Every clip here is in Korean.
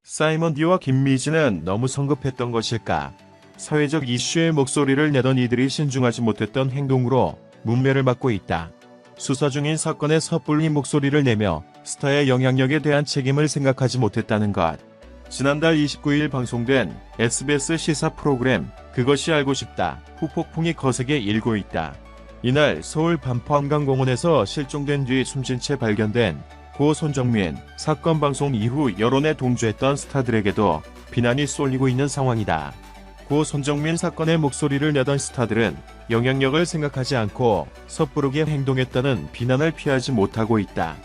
사이먼디와 김미진은 너무 성급했던 것일까? 사회적 이슈에 목소리를 내던 이들이 신중하지 못했던 행동으로 문매를 받고 있다. 수사 중인 사건에 섣불리 목소리를 내며 스타의 영향력에 대한 책임을 생각하지 못했다는 것. 지난달 29일 방송된 SBS 시사 프로그램 그것이 알고 싶다 후폭풍이 거세게 일고 있다. 이날 서울 반포 한강공원에서 실종된 뒤 숨진 채 발견된 고 손정민 사건 방송 이후 여론에 동조했던 스타들에게도 비난이 쏠리고 있는 상황이다. 고 손정민 사건에 목소리를 내던 스타들은 영향력을 생각하지 않고 섣부르게 행동했다는 비난을 피하지 못하고 있다.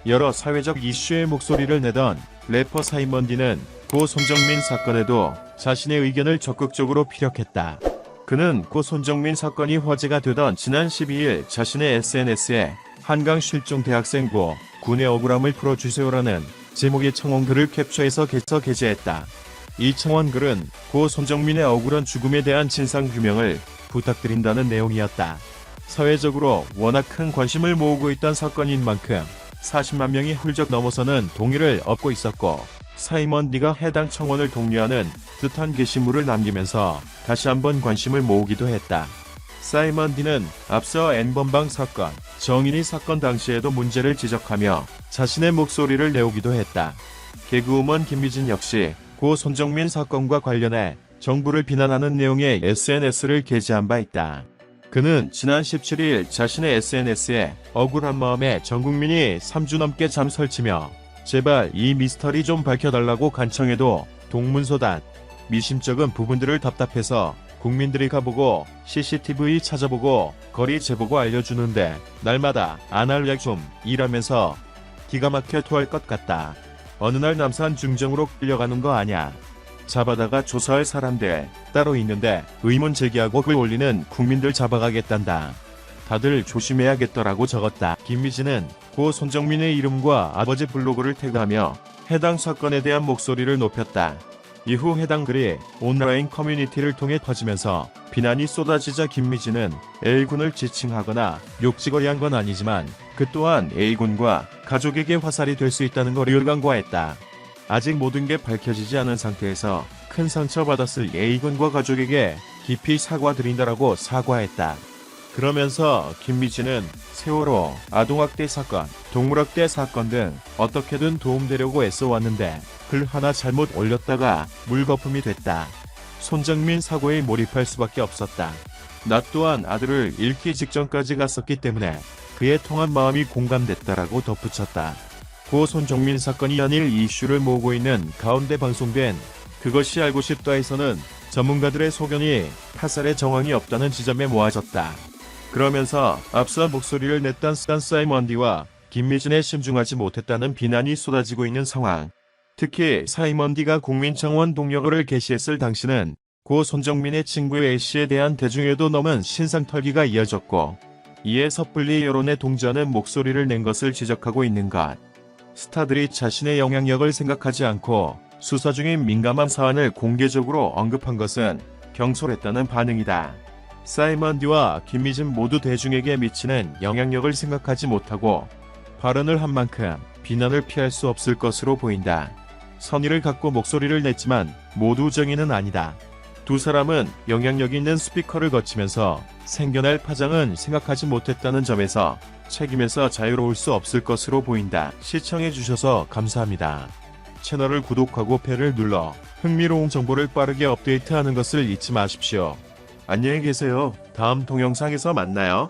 여러 사회적 이슈에 목소리를 내던 래퍼 사이먼디는 고 손정민 사건에도 자신의 의견을 적극적으로 피력했다. 그는 고 손정민 사건이 화제가 되던 지난 12일 자신의 SNS에 한강 실종 대학생 고 군의 억울함을 풀어주세요라는 제목의 청원글을 캡처해서 게재했다. 이 청원글은 고 손정민의 억울한 죽음에 대한 진상규명을 부탁드린다는 내용이었다. 사회적으로 워낙 큰 관심을 모으고 있던 사건인 만큼 40만 명이 훌쩍 넘어서는 동의를 얻고 있었고 사이먼디가 해당 청원을 독려하는 듯한 게시물을 남기면서 다시 한번 관심을 모으기도 했다. 사이먼디는 앞서 N번방 사건, 정인이 사건 당시에도 문제를 지적하며 자신의 목소리를 내오기도 했다. 개그우먼 김미진 역시 고 손정민 사건과 관련해 정부를 비난하는 내용의 SNS를 게재한 바 있다. 그는 지난 17일 자신의 SNS에 억울한 마음에 전 국민이 3주 넘게 잠 설치며 제발 이 미스터리 좀 밝혀달라고 간청해도 동문서답, 미심쩍은 부분들을 답답해서 국민들이 가보고 CCTV 찾아보고 거리 재보고 알려주는데 날마다 안 할래 좀 이라면서 기가 막혀 토할 것 같다. 어느 날 남산 중정으로 끌려가는 거 아냐. 잡아다가 조사할 사람들 따로 있는데 의문 제기하고 글 올리는 국민들 잡아가겠단다. 다들 조심해야겠더라고 적었다. 김미진은 고 손정민의 이름과 아버지 블로그를 태그하며 해당 사건에 대한 목소리를 높였다. 이후 해당 글이 온라인 커뮤니티를 통해 퍼지면서 비난이 쏟아지자 김미진은 A군을 지칭하거나 욕지거리한 건 아니지만 그 또한 A군과 가족에게 화살이 될 수 있다는 걸 간과했다. 아직 모든 게 밝혀지지 않은 상태에서 큰 상처받았을 A군과 가족에게 깊이 사과드린다라고 사과했다. 그러면서 김미진은 세월호, 아동학대 사건, 동물학대 사건 등 어떻게든 도움되려고 애써왔는데 글 하나 잘못 올렸다가 물거품이 됐다. 손정민 사고에 몰입할 수밖에 없었다. 나 또한 아들을 잃기 직전까지 갔었기 때문에 그의 통한 마음이 공감됐다라고 덧붙였다. 고 손정민 사건이 연일 이슈를 모으고 있는 가운데 방송된 그것이 알고 싶다에서는 전문가들의 소견이 타살의 정황이 없다는 지점에 모아졌다. 그러면서 앞서 목소리를 냈던 사이먼디와 김미진에 심중하지 못했다는 비난이 쏟아지고 있는 상황. 특히 사이먼디가 국민청원 동료글을 게시했을 당시는 고 손정민의 친구 A씨에 대한 대중에도 넘은 신상털기가 이어졌고 이에 섣불리 여론에 동조하는 목소리를 낸 것을 지적하고 있는 것. 스타들이 자신의 영향력을 생각하지 않고 수사 중인 민감한 사안을 공개적으로 언급한 것은 경솔했다는 반응이다. 사이먼디와 김미진 모두 대중에게 미치는 영향력을 생각하지 못하고 발언을 한 만큼 비난을 피할 수 없을 것으로 보인다. 선의를 갖고 목소리를 냈지만 모두 정의는 아니다. 두 사람은 영향력 있는 스피커를 거치면서 생겨날 파장은 생각하지 못했다는 점에서 책임에서 자유로울 수 없을 것으로 보인다. 시청해주셔서 감사합니다. 채널을 구독하고 배를 눌러 흥미로운 정보를 빠르게 업데이트하는 것을 잊지 마십시오. 안녕히 계세요. 다음 동영상에서 만나요.